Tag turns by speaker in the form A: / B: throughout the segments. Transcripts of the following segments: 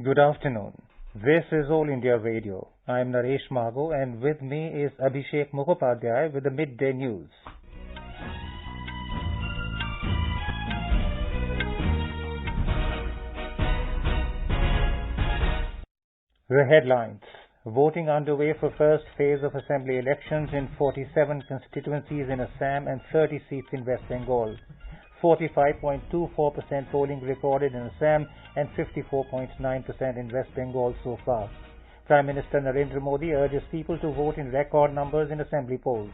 A: Good afternoon. This is All India Radio. I am Naresh Mago and with me is Abhishek Mukhopadhyay with the Midday News. The headlines. Voting underway for first phase of assembly elections in 47 constituencies in Assam and 30 seats in West Bengal. 45.24% polling recorded in Assam and 54.9% in West Bengal so far. Prime Minister Narendra Modi urges people to vote in record numbers in assembly polls.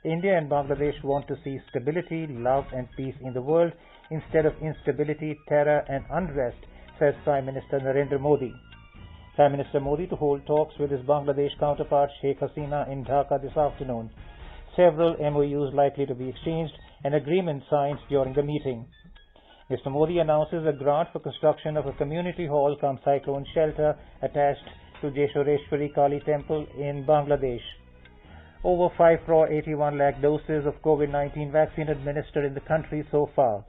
A: India and Bangladesh want to see stability, love and peace in the world instead of instability, terror and unrest, says Prime Minister Narendra Modi. Prime Minister Modi to hold talks with his Bangladesh counterpart Sheikh Hasina in Dhaka this afternoon. Several MOUs likely to be exchanged and agreement signed during the meeting. Mr. Modi announces a grant for construction of a community hall cum cyclone shelter attached to Jeshoreshwari Kali Temple in Bangladesh. Over 5.81 lakh doses of COVID-19 vaccine administered in the country so far.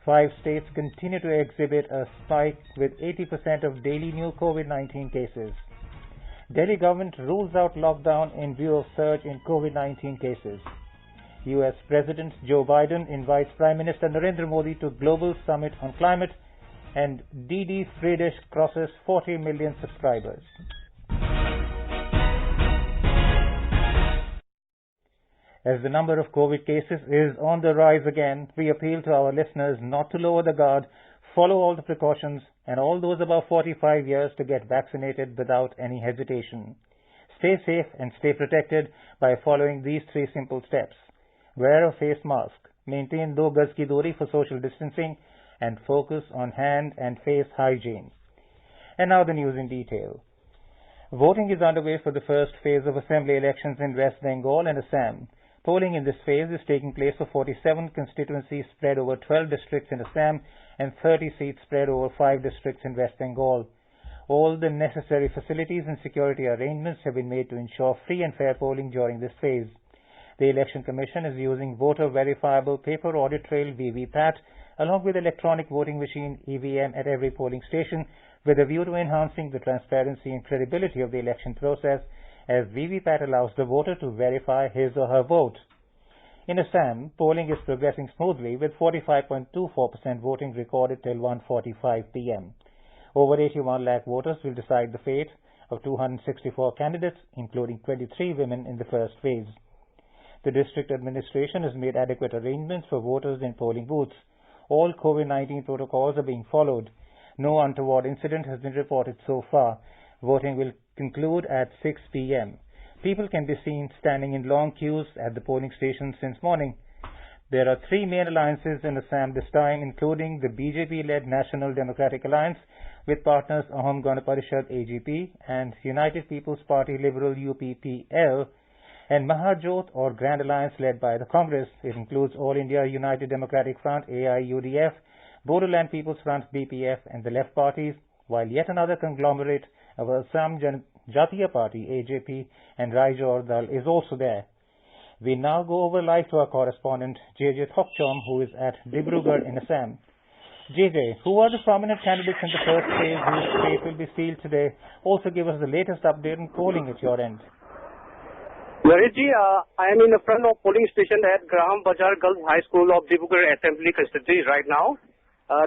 A: 5 states continue to exhibit a spike with 80% of daily new COVID-19 cases. Delhi government rules out lockdown in view of surge in COVID-19 cases. US President Joe Biden invites Prime Minister Narendra Modi to Global Summit on Climate, and DD Free Dish crosses 40 million subscribers. As the number of COVID cases is on the rise again, we appeal to our listeners not to lower the guard, follow all the precautions, and all those above 45 years to get vaccinated without any hesitation. Stay safe and stay protected by following these 3 simple steps. Wear a face mask, maintain 2 gaz ki duri for social distancing, and focus on hand and face hygiene. And now the news in detail. Voting is underway for the first phase of assembly elections in West Bengal and Assam. Polling in this phase is taking place for 47 constituencies spread over 12 districts in Assam and 30 seats spread over 5 districts in West Bengal. All the necessary facilities and security arrangements have been made to ensure free and fair polling during this phase. The Election Commission is using voter verifiable paper audit trail VVPAT along with electronic voting machine EVM at every polling station with a view to enhancing the transparency and credibility of the election process, as VVPAT allows the voter to verify his or her vote. In Assam, polling is progressing smoothly with 45.24% voting recorded till 1:45 p.m. Over 81 lakh voters will decide the fate of 264 candidates, including 23 women in the first phase. The district administration has made adequate arrangements for voters in polling booths. All COVID-19 protocols are being followed. No untoward incident has been reported so far. Voting will conclude at 6 p.m. People can be seen standing in long queues at the polling stations since morning. There are 3 main alliances in Assam this time, including the BJP-led National Democratic Alliance with partners Ahom Gana Parishad AGP and United People's Party Liberal UPPL, and Mahajot or Grand Alliance led by the Congress. It includes All India United Democratic Front AIUDF, Bodoland People's Front BPF and the left parties, while yet another conglomerate of Assam Jatiya Party AJP and Raijor Dal is also there. We now go over live to our correspondent JJ Thokchom, who is at Dibrugarh in Assam. JJ, who are the prominent candidates in the first phase whose fate will be sealed today? Also give us the latest update on polling at your end.
B: Narendra, I am in the front of polling station at Graham Bajar Girls High School of Dibrugarh Assembly constituency right now.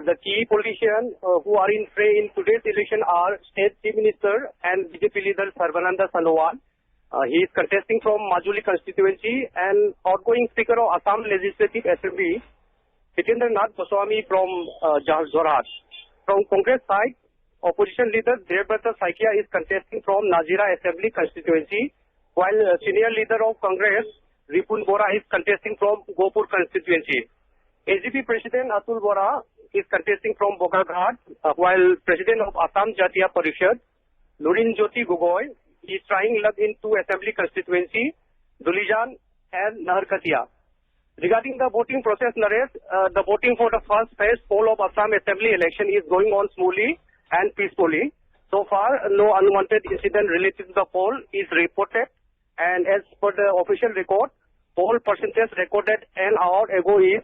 B: The key politicians who are in fray in today's election are State Chief Minister and BJP leader Sarbananda Sonowal. He is contesting from Majuli constituency, and outgoing Speaker of Assam Legislative Assembly, Hitendra Nath Goswami from Jorhat. From Congress side, opposition leader Devbrata Saikia is contesting from Nazira Assembly constituency, while senior leader of Congress, Ripun Bora, is contesting from Gopur constituency. AGP President Atul Bora is contesting from Bogaghat, while President of Assam Jatiya Parishad, Lurin Jyoti Gogoi, is trying luck in 2 assembly constituency, Dulijan and Naharkatia. Regarding the voting process, Naresh, the voting for the first phase poll of Assam Assembly election is going on smoothly and peacefully. So far, no unwanted incident related to the poll is reported, and as per the official record, poll percentage recorded an hour ago is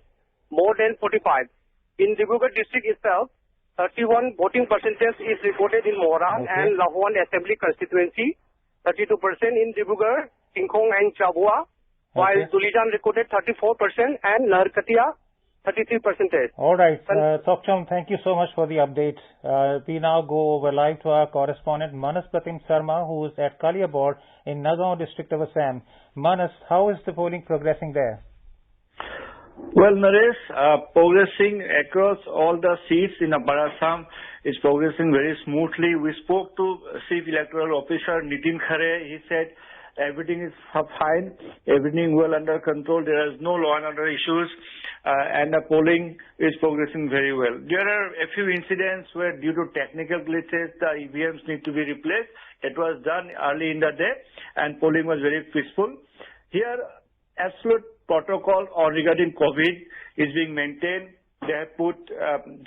B: more than 45. In Dibrugarh district itself, 31 voting percentage is reported in Moran and Lahuan Assembly constituency, 32% in Dibrugarh, Singkhong and Chabua, while Tulijan recorded 34% and Narkatia 33%.
A: All right. Tokcham, thank you so much for the update. We now go over live to our correspondent Manas Pratim Sarma, who is at Kaliabor in Nagaon district of Assam. Manas, how is the polling progressing there?
C: Well, Naresh, progressing across all the seats in Upper Assam is progressing very smoothly. We spoke to Chief Electoral Officer Nitin Khare. He said everything is fine, everything well under control. There is no law and order issues, and the polling is progressing very well. There are a few incidents where, due to technical glitches, the EVMs need to be replaced. It was done early in the day, and polling was very peaceful. Here, absolute protocol regarding COVID is being maintained. They have put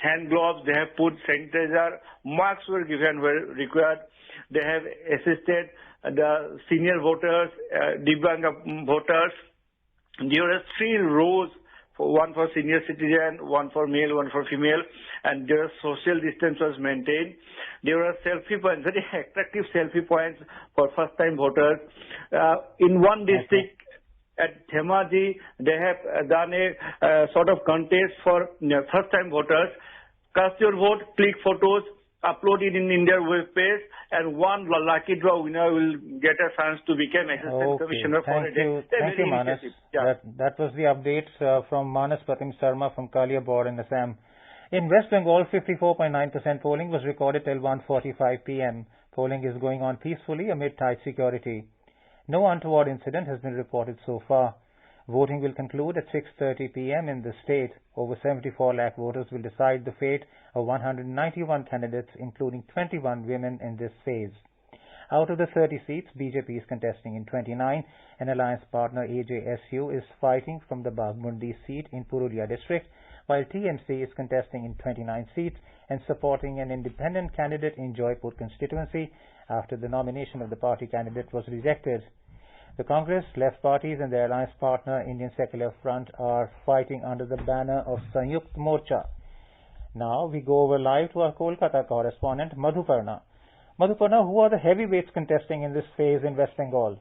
C: hand gloves, they have put sanitizer, masks were given where required. They have assisted the senior voters, Divyang voters. There are 3 rows, one for senior citizen, one for male, one for female, and their social distance was maintained. There were selfie points, very attractive selfie points for first-time voters. In one district, at Dhemaji, they have done a sort of contest for first-time voters. Cast your vote, click photos, upload it in their web page, and one lucky draw winner will get a chance to become Assistant Commissioner for a day.
A: Thank you, Manas. That was the updates from Manas Pratim Sarma from Kaliabor in Assam. In West Bengal, 54.9% polling was recorded till 1:45 p.m. Polling is going on peacefully amid tight security. No untoward incident has been reported so far. Voting will conclude at 6:30 p.m. in the state. Over 74 lakh voters will decide the fate of 191 candidates, including 21 women in this phase. Out of the 30 seats, BJP is contesting in 29. An alliance partner, AJSU, is fighting from the Bagmundi seat in Purulia district, while TMC is contesting in 29 seats and supporting an independent candidate in Jaipur constituency after the nomination of the party candidate was rejected. The Congress, left parties and their alliance partner, Indian Secular Front, are fighting under the banner of Sanyukt Morcha. Now we go over live to our Kolkata correspondent, Madhuparna. Madhuparna, who are the heavyweights contesting in this phase in West Bengal?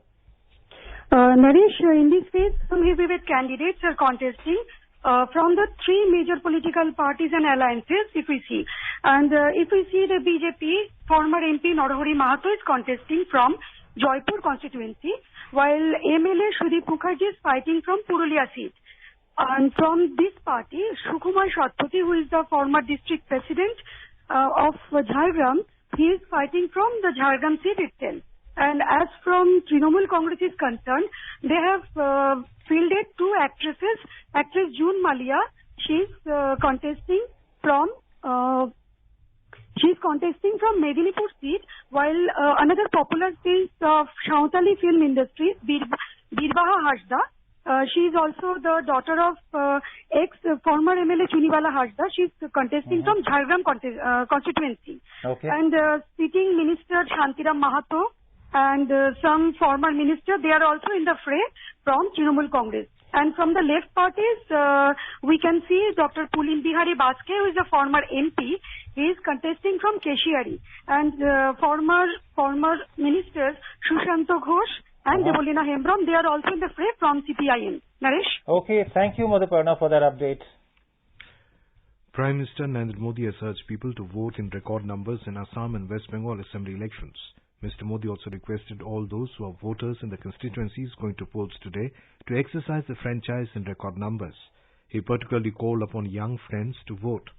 D: Naresh, in this phase, some heavyweight candidates are contesting from the 3 major political parties and alliances, if we see. And if we see the BJP, former MP Narendra Mahato is contesting from Jaipur constituency, while MLA Sudeep Mukherjee is fighting from Purulia seat. And from this party, Sukumar Satpathy, who is the former district president of Jhargram, he is fighting from the Jhargram seat itself. And as from Trinamool Congress is concerned, they have fielded 2 actresses. Actress June Malia, she is contesting from Medinipur seat, while another popular face of Shantali film industry, Birbaha Hasda. She is also the daughter of former MLA Chuniwala Hasda. She is contesting from Jhargram constituency. And sitting minister Shantiram Mahato and some former minister, they are also in the fray from Trinamool Congress. And from the left parties, we can see Dr. Pulin Bihari Bajpayee, who is a former MP. He is contesting from Keshiari. And former ministers Shushanto Ghosh and Debolina Hembrom, they are also in the fray from CPIM. Naresh?
A: Okay, thank you, Madhuparna, for that update.
E: Prime Minister Narendra Modi has urged people to vote in record numbers in Assam and West Bengal assembly elections. Mr. Modi also requested all those who are voters in the constituencies going to polls today to exercise the franchise in record numbers. He particularly called upon young friends to vote.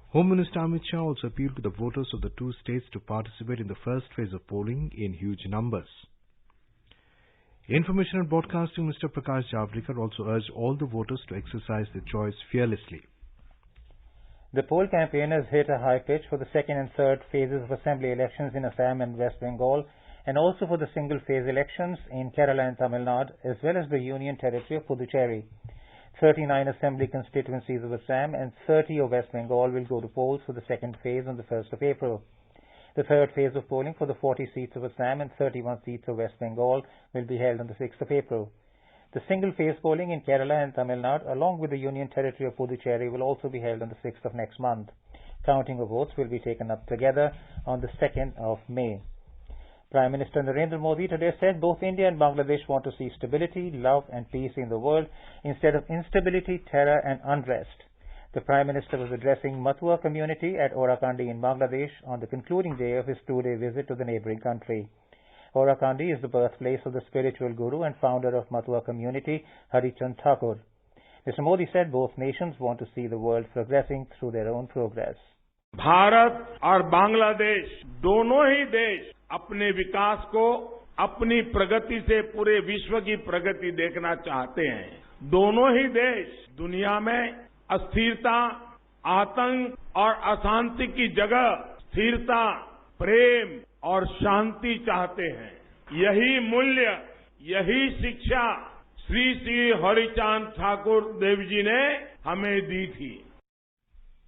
E: Home Minister Amit Shah also appealed to the voters of the 2 states to participate in the first phase of polling in huge numbers. Information and Broadcasting Minister Prakash Javadekar also urged all the voters to exercise their choice fearlessly.
A: The poll campaign has hit a high pitch for the second and third phases of assembly elections in Assam and West Bengal, and also for the single-phase elections in Kerala and Tamil Nadu, as well as the Union Territory of Puducherry. 39 assembly constituencies of Assam and 30 of West Bengal will go to polls for the second phase on the 1st of April. The third phase of polling for the 40 seats of Assam and 31 seats of West Bengal will be held on the 6th of April. The single-phase polling in Kerala and Tamil Nadu, along with the Union Territory of Puducherry, will also be held on the 6th of next month. Counting of votes will be taken up together on the 2nd of May. Prime Minister Narendra Modi today said both India and Bangladesh want to see stability, love and peace in the world instead of instability, terror and unrest. The Prime Minister was addressing Matua community at Orakandi in Bangladesh on the concluding day of his two-day visit to the neighboring country. Orakandi is the birthplace of the spiritual guru and founder of Matua community, Harichandra Thakur. Mr. Modi said both nations want to see the world progressing through their own progress.
F: Bharat और बांग्लादेश दोनों ही देश अपने विकास को अपनी प्रगति से पूरे विश्व की प्रगति देखना चाहते हैं। दोनों ही देश दुनिया में अस्थिरता, आतंक और अशांति की जगह स्थिरता, प्रेम और शांति चाहते हैं। यही मूल्य, यही शिक्षा श्री श्री हरिचंद ठाकुर देव जी ने हमें दी थी।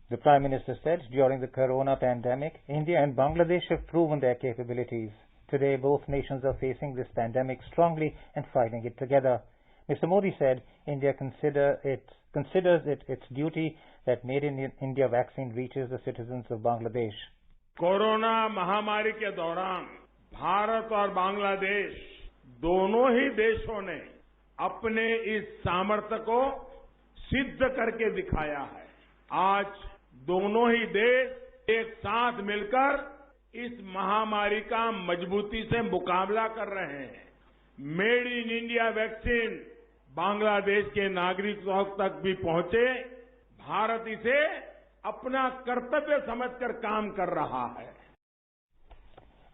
A: The Prime Minister said during the corona pandemic, India and Bangladesh have proven their capabilities. Today, both nations are facing this pandemic strongly and fighting it together. Mr. Modi said India considers it its duty that Made in India vaccine reaches the citizens of Bangladesh.
F: Corona महामारी के दौरान भारत और बांग्लादेश दोनों ही देशों ने अपने इस सामर्थ्य को सिद्ध करके दिखाया है। आज दोनों ही देश एक साथ मिलकर इस महामारी का मजबूती से मुकाबला कर रहे हैं। Made in India vaccine Bangladesh के नागरिकों तक भी पहुंचे, भारत इसे अपना कर्तव्य समझकर काम कर रहा है।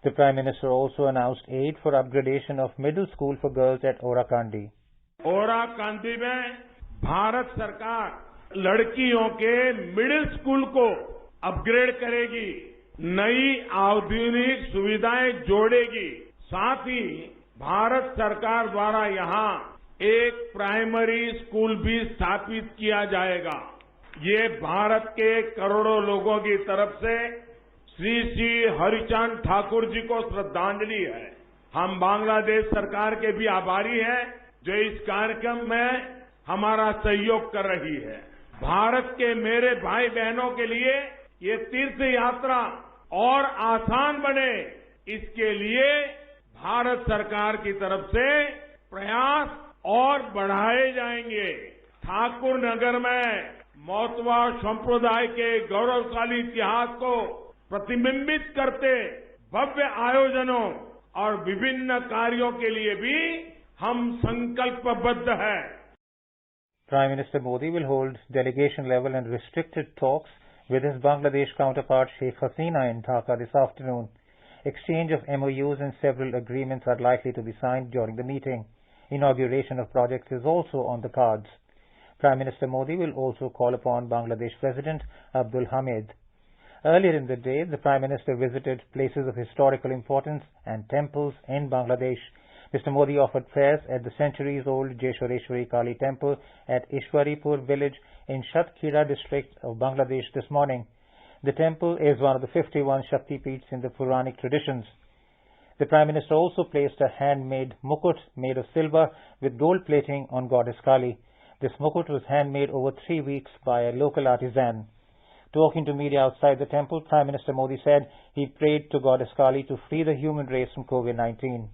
A: The Prime Minister also announced aid for upgradation of middle school for girls at Orakandi.
F: Orakandi में भारत सरकार लड़कियों के मिडिल स्कूल को अपग्रेड करेगी, नई आधुनिक सुविधाएं जोड़ेगी। साथ ही भारत सरकार द्वारा यहां एक प्राइमरी स्कूल भी स्थापित किया जाएगा। ये भारत के करोड़ों लोगों की तरफ से श्री श्री हरिचंद ठाकुर जी को श्रद्धांजलि है। हम बांग्लादेश सरकार के भी आभारी हैं जो इस कार्यक्रम में हमारा सहयोग कर रही है। भारत के मेरे भाई बहनों के लिए ये तीर्थ यात्रा और आसान बने, इसके लिए भारत सरकार की तरफ से प्रयास और बढ़ाए जाएंगे। ठाकुर नगर में मौतवा संप्रदाय के गौरवशाली इतिहास को प्रतिबिंबित करते भव्य आयोजनों और विभिन्न कार्यों के लिए भी हम संकल्पबद्ध हैं।
A: Prime Minister Modi will hold delegation-level and restricted talks with his Bangladesh counterpart Sheikh Hasina in Dhaka this afternoon. Exchange of MOUs and several agreements are likely to be signed during the meeting. Inauguration of projects is also on the cards. Prime Minister Modi will also call upon Bangladesh President Abdul Hamid. Earlier in the day, the Prime Minister visited places of historical importance and temples in Bangladesh. Mr. Modi offered prayers at the centuries-old Jeshwareshwari Kali temple at Ishwaripur village in Shatkhira district of Bangladesh this morning. The temple is one of the 51 Shakti Peeths in the Puranic traditions. The Prime Minister also placed a handmade mukut made of silver with gold plating on Goddess Kali. This mukut was handmade over 3 weeks by a local artisan. Talking to media outside the temple, Prime Minister Modi said he prayed to Goddess Kali to free the human race from COVID-19.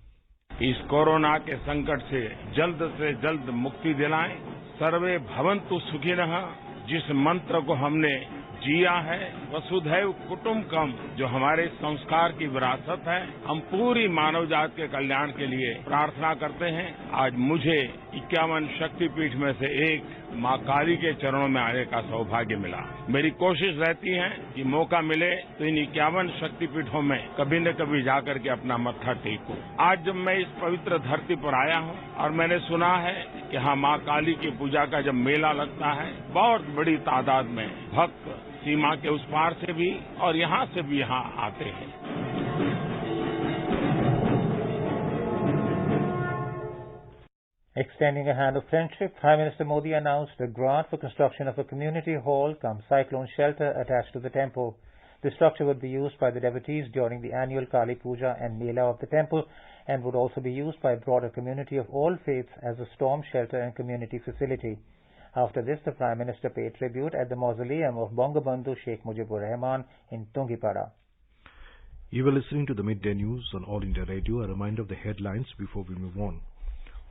F: इस corona के संकट से जल्द मुक्ति दिलाएं। सर्वे भवन्तु सुखिनः जिस मंत्र को हमने जिया है, वसुधैव कुटुम्बकम, जो हमारे संस्कार की विरासत है, हम पूरी मानव जात के कल्याण के लिए प्रार्थना करते हैं। आज मुझे 51 शक्तिपीठ में से एक मां काली के चरणों में आने का सौभाग्य मिला। मेरी कोशिश रहती है कि मौका मिले तो इन 51 शक्तिपीठों में कभी न कभी जाकर के अपना मत्था टेकूं। आज जब मैं इस पवित्र धरती पर आया हूं और मैंने सुना है कि यहाँ मां काली की पूजा का जब मेला लगता है, बहुत बड़ी तादाद में भक्त सीमा के उस पार से भी और यहाँ से भी यहाँ आते हैं।
A: Extending a hand of friendship, Prime Minister Modi announced a grant for construction of a community hall cum cyclone shelter attached to the temple. The structure would be used by the devotees during the annual Kali Puja and Mela of the temple and would also be used by a broader community of all faiths as a storm shelter and community facility. After this, the Prime Minister paid tribute at the mausoleum of Bangabandhu Sheikh Mujibur Rahman in Tungipara.
E: You were listening to the Midday News on All India Radio. A reminder of the headlines before we move on.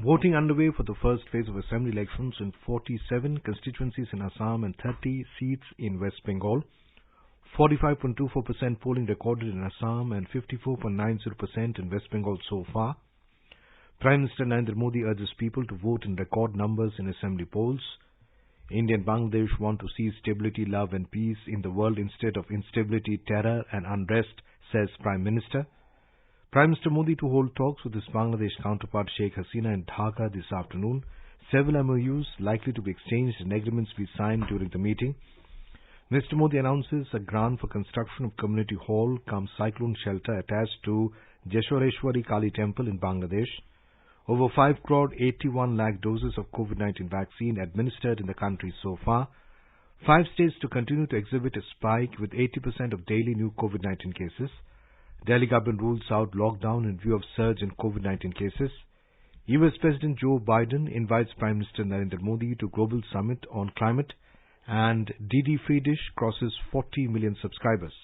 E: Voting underway for the first phase of assembly elections in 47 constituencies in Assam and 30 seats in West Bengal. 45.24% polling recorded in Assam and 54.90% in West Bengal so far. Prime Minister Narendra Modi urges people to vote in record numbers in assembly polls. India and Bangladesh want to see stability, love and peace in the world instead of instability, terror and unrest, says Prime Minister. Prime Minister Modi to hold talks with his Bangladesh counterpart Sheikh Hasina in Dhaka this afternoon. Several MOUs likely to be exchanged and agreements be signed during the meeting. Mr. Modi announces a grant for construction of community hall cum cyclone shelter attached to Jeshwareshwari Kali Temple in Bangladesh. Over 5 crore 81 lakh doses of COVID-19 vaccine administered in the country so far. 5 states to continue to exhibit a spike with 80% of daily new COVID-19 cases. Delhi government rules out lockdown in view of surge in COVID-19 cases. US President Joe Biden invites Prime Minister Narendra Modi to Global Summit on Climate. And DD Free Dish crosses 40 million subscribers.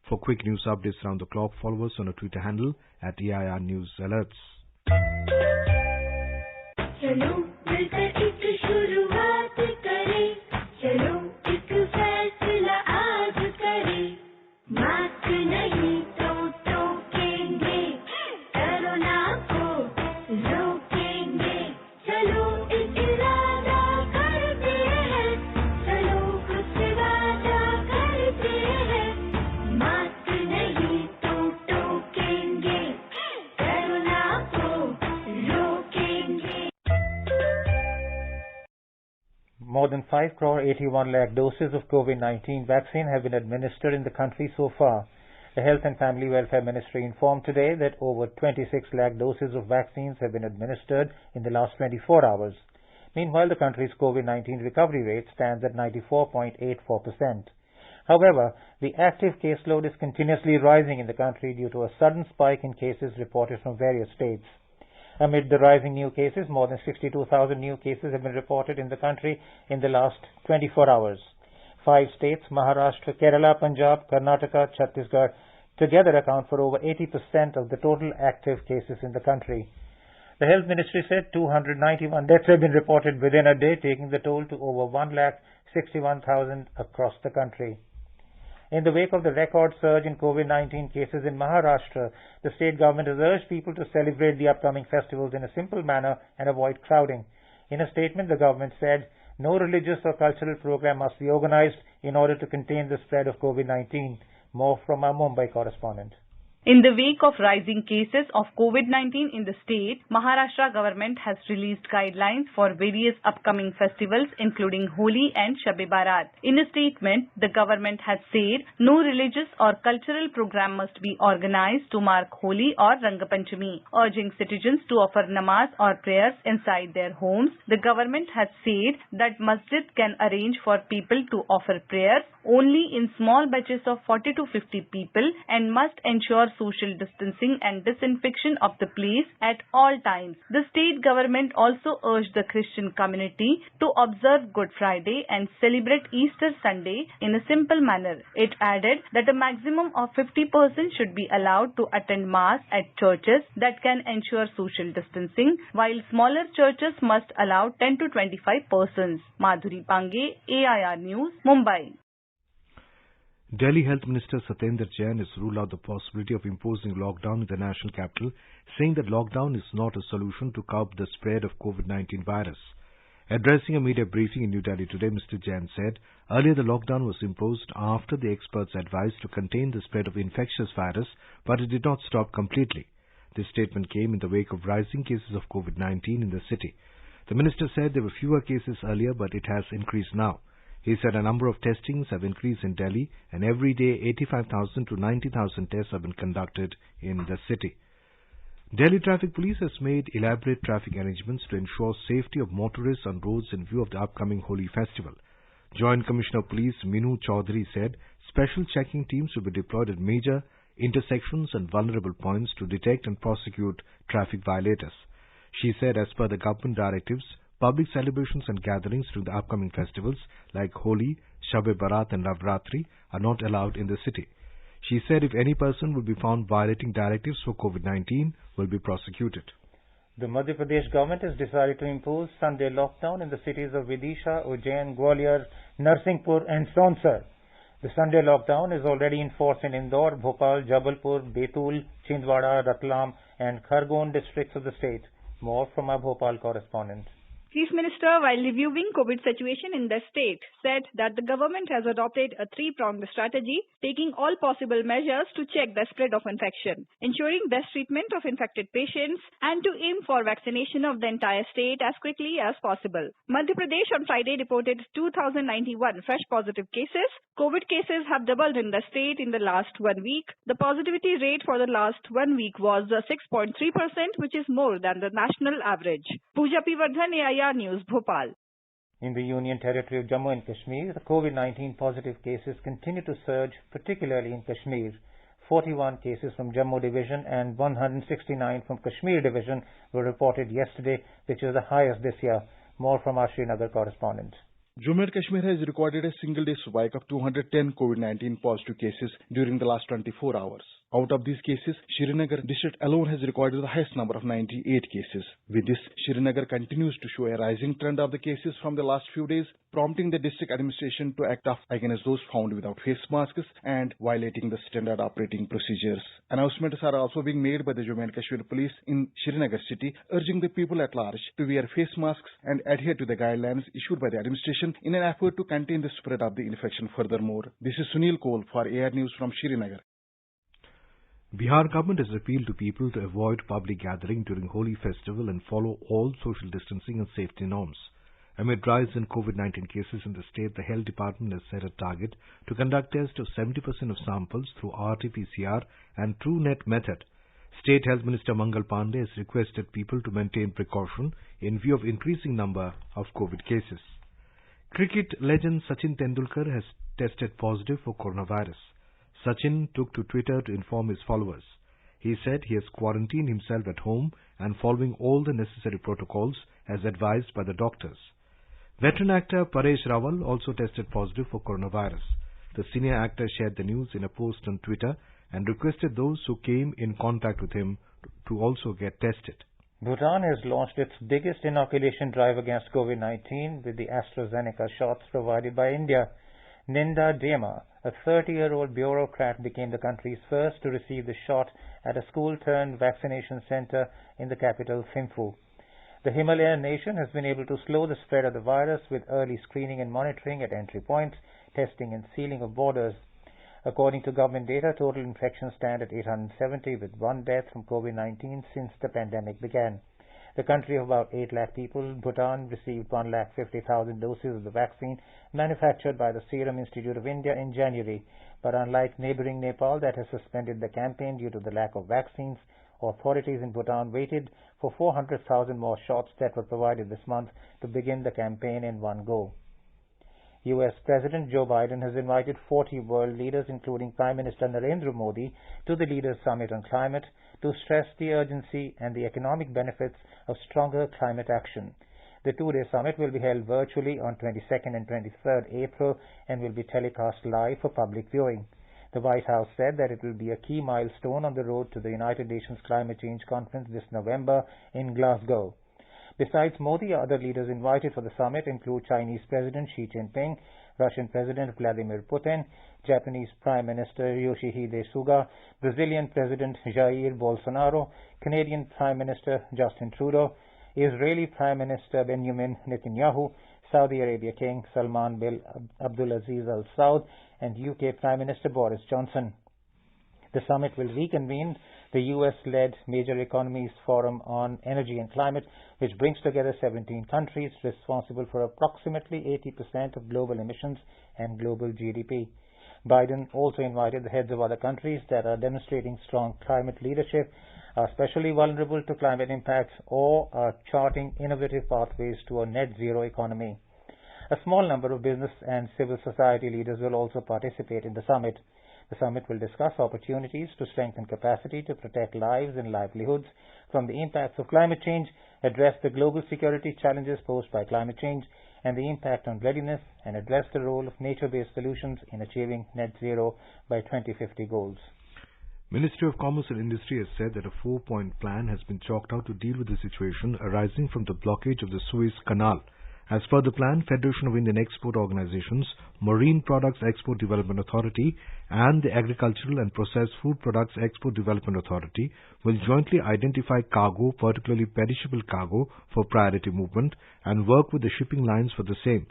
E: For quick news updates around the clock, follow us on our Twitter handle at AIR News Alerts. चलो मिलकर एक शुरुआत करें, चलो एक फैसला आज करें, मास्क नहीं तो टोकेंगे, कोरोना को रोकेंगे, चलो एक इरादा करते हैं, चलो कुछ वादा करते हैं, मास्क नहीं तो टोकेंगे, कोरोना को रोकेंगे. More than 5 crore 81 lakh doses of COVID-19 vaccine have been administered in the country so far. The Health and Family Welfare Ministry informed today that over 26 lakh doses of vaccines have been administered in the last 24 hours. Meanwhile, the country's COVID-19 recovery rate stands at 94.84%. However, the active caseload is continuously rising in the country due to a sudden spike in cases reported from various states. Amid the rising new cases, more than 62,000 new cases have been reported in the country in the last 24 hours. 5 states, Maharashtra, Kerala, Punjab, Karnataka, Chhattisgarh, together account for over 80% of the total active cases in the country. The Health Ministry said 291 deaths have been reported within a day, taking the toll to over 1,61,000 across the country. In the wake of the record surge in COVID-19 cases in Maharashtra, the state government has urged people to celebrate the upcoming festivals in a simple manner and avoid crowding. In a statement, the government said no religious or cultural program must be organized in order to contain the spread of COVID-19. More from our Mumbai correspondent.
G: In the wake of rising cases of COVID-19 in the state, Maharashtra government has released guidelines for various upcoming festivals including Holi and Shab-e-Barat. In a statement, the government has said no religious or cultural program must be organized to mark Holi or Rangapanchami. Urging citizens to offer namaz or prayers inside their homes, the government has said that masjid can arrange for people to offer prayers only in small batches of 40 to 50 people and must ensure social distancing and disinfection of the place at all times. The state government also urged the Christian community to observe Good Friday and celebrate Easter Sunday in a simple manner. It added that a maximum of 50 persons should be allowed to attend Mass at churches that can ensure social distancing, while smaller churches must allow 10 to 25 persons. Madhuri Pange, AIR News, Mumbai.
E: Delhi Health Minister Satendra Jain has ruled out the possibility of imposing lockdown in the national capital, saying that lockdown is not a solution to curb the spread of COVID-19 virus. Addressing a media briefing in New Delhi today, Mr. Jain said earlier the lockdown was imposed after the experts advised to contain the spread of infectious virus, but it did not stop completely. This statement came in the wake of rising cases of COVID-19 in the city. The minister said there were fewer cases earlier, but it has increased now. He said a number of testings have increased in Delhi and every day 85,000 to 90,000 tests have been conducted in the city. Delhi Traffic Police has made elaborate traffic arrangements to ensure safety of motorists on roads in view of the upcoming Holi festival. Joint Commissioner of Police Minu Chaudhary said special checking teams will be deployed at major intersections and vulnerable points to detect and prosecute traffic violators. She said as per the government directives, public celebrations and gatherings during the upcoming festivals like Holi, Shab-e-Barat and Navratri are not allowed in the city. She said if any person will be found violating directives for COVID-19 will be prosecuted.
A: The Madhya Pradesh government has decided to impose Sunday lockdown in the cities of Vidisha, Ujjain, Gwalior, Narsinghpur and Sonsar. The Sunday lockdown is already in force in Indore, Bhopal, Jabalpur, Betul, Chhindwara, Ratlam and Khargone districts of the state. More from our Bhopal correspondent.
H: Chief Minister, while reviewing COVID situation in the state, said that the government has adopted a three-pronged strategy, taking all possible measures to check the spread of infection, ensuring best treatment of infected patients, and to aim for vaccination of the entire state as quickly as possible. Madhya Pradesh on Friday reported 2,091 fresh positive cases. COVID cases have doubled in the state in the last 1 week. The positivity rate for the last 1 week was 6.3%, which is more than the national average. Pooja P. Vardhan, AIR News, Bhopal.
A: In the Union Territory of Jammu and Kashmir, the COVID-19 positive cases continue to surge, particularly in Kashmir. 41 cases from Jammu Division and 169 from Kashmir Division were reported yesterday, which is the highest this year. More from our Srinagar correspondent.
I: Jammu and Kashmir has recorded a single-day spike of 210 COVID-19 positive cases during the last 24 hours. Out of these cases, Srinagar district alone has recorded the highest number of 98 cases. With this, Srinagar continues to show a rising trend of the cases from the last few days, prompting the district administration to act tough against those found without face masks and violating the standard operating procedures. Announcements are also being made by the Jammu and Kashmir police in Srinagar city, urging the people at large to wear face masks and adhere to the guidelines issued by the administration in an effort to contain the spread of the infection furthermore. This is Sunil Kohl for AIR News from Srinagar.
E: Bihar government has appealed to people to avoid public gathering during Holi festival and follow all social distancing and safety norms. Amid rise in COVID-19 cases in the state, the health department has set a target to conduct tests of 70% of samples through RT-PCR and TrueNet method. State Health Minister Mangal Pandey has requested people to maintain precaution in view of increasing number of COVID cases. Cricket legend Sachin Tendulkar has tested positive for coronavirus. Sachin took to Twitter to inform his followers. He said he has quarantined himself at home and following all the necessary protocols as advised by the doctors. Veteran actor Paresh Rawal also tested positive for coronavirus. The senior actor shared the news in a post on Twitter and requested those who came in contact with him to also get tested.
A: Bhutan has launched its biggest inoculation drive against COVID-19 with the AstraZeneca shots provided by India. Ninda Dema, a 30-year-old bureaucrat, became the country's first to receive the shot at a school-turned-vaccination center in the capital, Thimphu. The Himalayan nation has been able to slow the spread of the virus with early screening and monitoring at entry points, testing and sealing of borders. According to government data, total infections stand at 870 with one death from COVID-19 since the pandemic began. The country of about 8 lakh people, Bhutan, received 1,50,000 doses of the vaccine manufactured by the Serum Institute of India in January. But unlike neighboring Nepal that has suspended the campaign due to the lack of vaccines, authorities in Bhutan waited for 400,000 more shots that were provided this month to begin the campaign in one go. U.S. President Joe Biden has invited 40 world leaders, including Prime Minister Narendra Modi, to the Leaders' Summit on Climate to stress the urgency and the economic benefits of stronger climate action. The two-day summit will be held virtually on 22nd and 23rd April and will be telecast live for public viewing. The White House said that it will be a key milestone on the road to the United Nations Climate Change Conference this November in Glasgow. Besides Modi, other leaders invited for the summit include Chinese President Xi Jinping, Russian President Vladimir Putin, Japanese Prime Minister Yoshihide Suga, Brazilian President Jair Bolsonaro, Canadian Prime Minister Justin Trudeau, Israeli Prime Minister Benjamin Netanyahu, Saudi Arabia King Salman bin Abdulaziz Al Saud, and UK Prime Minister Boris Johnson. The summit will reconvene the US-led Major Economies Forum on Energy and Climate, which brings together 17 countries responsible for approximately 80% of global emissions and global GDP. Biden also invited the heads of other countries that are demonstrating strong climate leadership, are especially vulnerable to climate impacts, or are charting innovative pathways to a net zero economy. A small number of business and civil society leaders will also participate in the summit. The summit will discuss opportunities to strengthen capacity to protect lives and livelihoods from the impacts of climate change, address the global security challenges posed by climate change and the impact on readiness, and address the role of nature-based solutions in achieving net zero by 2050 goals.
E: Ministry of Commerce and Industry has said that a 4-point plan has been chalked out to deal with the situation arising from the blockage of the Suez Canal. As per the plan, Federation of Indian Export Organizations, Marine Products Export Development Authority and the Agricultural and Processed Food Products Export Development Authority will jointly identify cargo, particularly perishable cargo, for priority movement and work with the shipping lines for the same.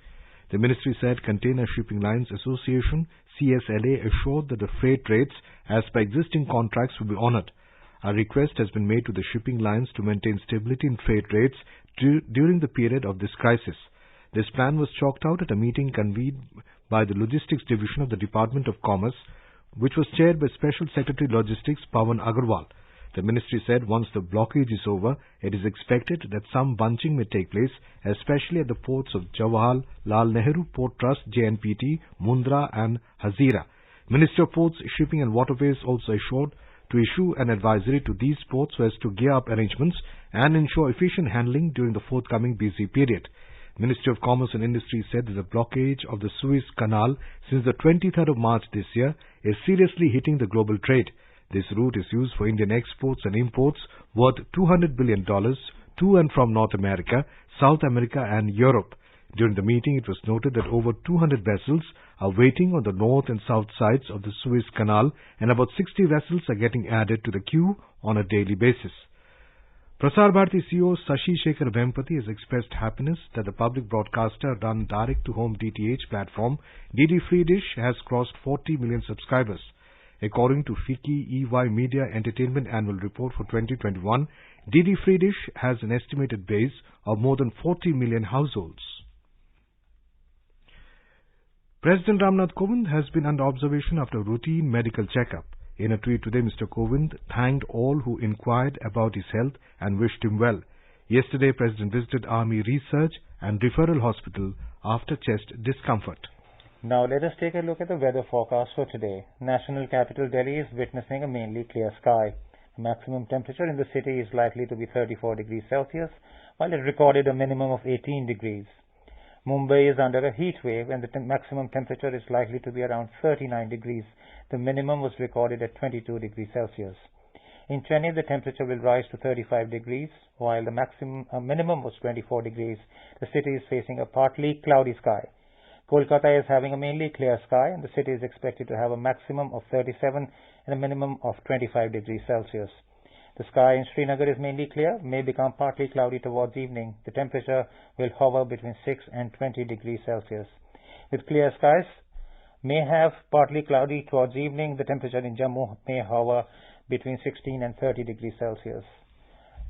E: The ministry said Container Shipping Lines Association, CSLA, assured that the freight rates as per existing contracts will be honoured. A request has been made to the shipping lines to maintain stability in freight rates during the period of this crisis. This plan was chalked out at a meeting convened by the Logistics Division of the Department of Commerce, which was chaired by Special Secretary Logistics Pawan Agarwal. The ministry said once the blockage is over, it is expected that some bunching may take place, especially at the ports of Jawaharlal Nehru Port Trust, JNPT, Mundra and Hazira. Minister of Ports, Shipping and Waterways also assured to issue an advisory to these ports so as to gear up arrangements and ensure efficient handling during the forthcoming busy period. Ministry of Commerce and Industry said that the blockage of the Suez Canal since the 23rd of March this year is seriously hitting the global trade. This route is used for Indian exports and imports worth $200 billion to and from North America, South America and Europe. During the meeting, it was noted that over 200 vessels are waiting on the north and south sides of the Suez Canal and about 60 vessels are getting added to the queue on a daily basis. Prasar Bharati CEO Shashi Shekhar Vempati has expressed happiness that the public broadcaster run direct-to-home DTH platform DD Free Dish has crossed 40 million subscribers. According to FICCI EY Media Entertainment Annual Report for 2021, DD Free Dish has an estimated base of more than 40 million households. President Ramnath Kovind has been under observation after a routine medical checkup. In a tweet today, Mr. Kovind thanked all who inquired about his health and wished him well. Yesterday, President visited Army Research and Referral Hospital after chest discomfort.
A: Now let us take a look at the weather forecast for today. National capital Delhi is witnessing a mainly clear sky. The maximum temperature in the city is likely to be 34 degrees Celsius, while it recorded a minimum of 18 degrees. Mumbai is under a heat wave and the maximum temperature is likely to be around 39 degrees. The minimum was recorded at 22 degrees Celsius. In Chennai, the temperature will rise to 35 degrees, while the minimum was 24 degrees. The city is facing a partly cloudy sky. Kolkata is having a mainly clear sky and the city is expected to have a maximum of 37 and a minimum of 25 degrees Celsius. The sky in Srinagar is mainly clear, may become partly cloudy towards evening. The temperature will hover between 6 and 20 degrees Celsius. With clear skies, may have partly cloudy towards evening. The temperature in Jammu may hover between 16 and 30 degrees Celsius.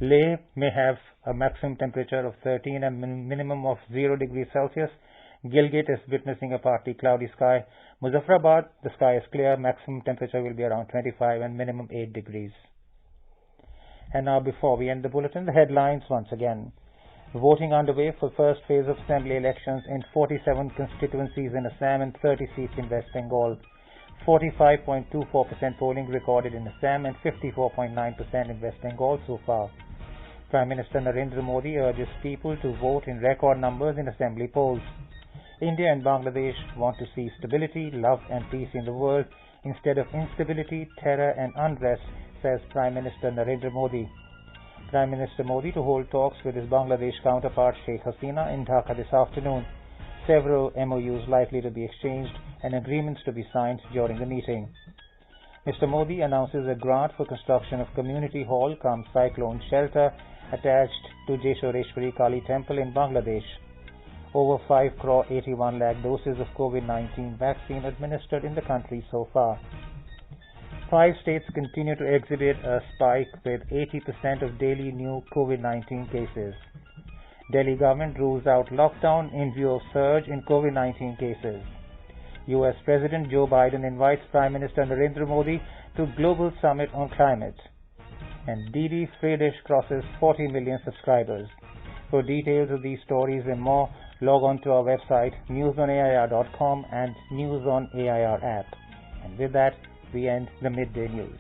A: Leh may have a maximum temperature of 13 and minimum of 0 degrees Celsius. Gilgit is witnessing a partly cloudy sky. Muzaffarabad, the sky is clear. Maximum temperature will be around 25 and minimum 8 degrees. And now before we end the bulletin, the headlines once again. Voting underway for first phase of assembly elections in 47 constituencies in Assam and 30 seats in West Bengal. 45.24% polling recorded in Assam and 54.9% in West Bengal so far. Prime Minister Narendra Modi urges people to vote in record numbers in assembly polls. India and Bangladesh want to see stability, love and peace in the world instead of instability, terror and unrest, says Prime Minister Narendra Modi. Prime Minister Modi to hold talks with his Bangladesh counterpart Sheikh Hasina in Dhaka this afternoon. Several MOUs likely to be exchanged and agreements to be signed during the meeting. Mr. Modi announces a grant for construction of community hall cum cyclone shelter attached to Jeshwareshwari Kali Temple in Bangladesh. Over 5 crore 81 lakh doses of COVID-19 vaccine administered in the country so far. 5 states continue to exhibit a spike with 80% of daily new COVID-19 cases. Delhi government rules out lockdown in view of surge in COVID-19 cases. US President Joe Biden invites Prime Minister Narendra Modi to Global Summit on Climate. And DD Free Dish crosses 40 million subscribers. For details of these stories and more, log on to our website newsonair.com and News on AIR app. And with that, we end the midday news.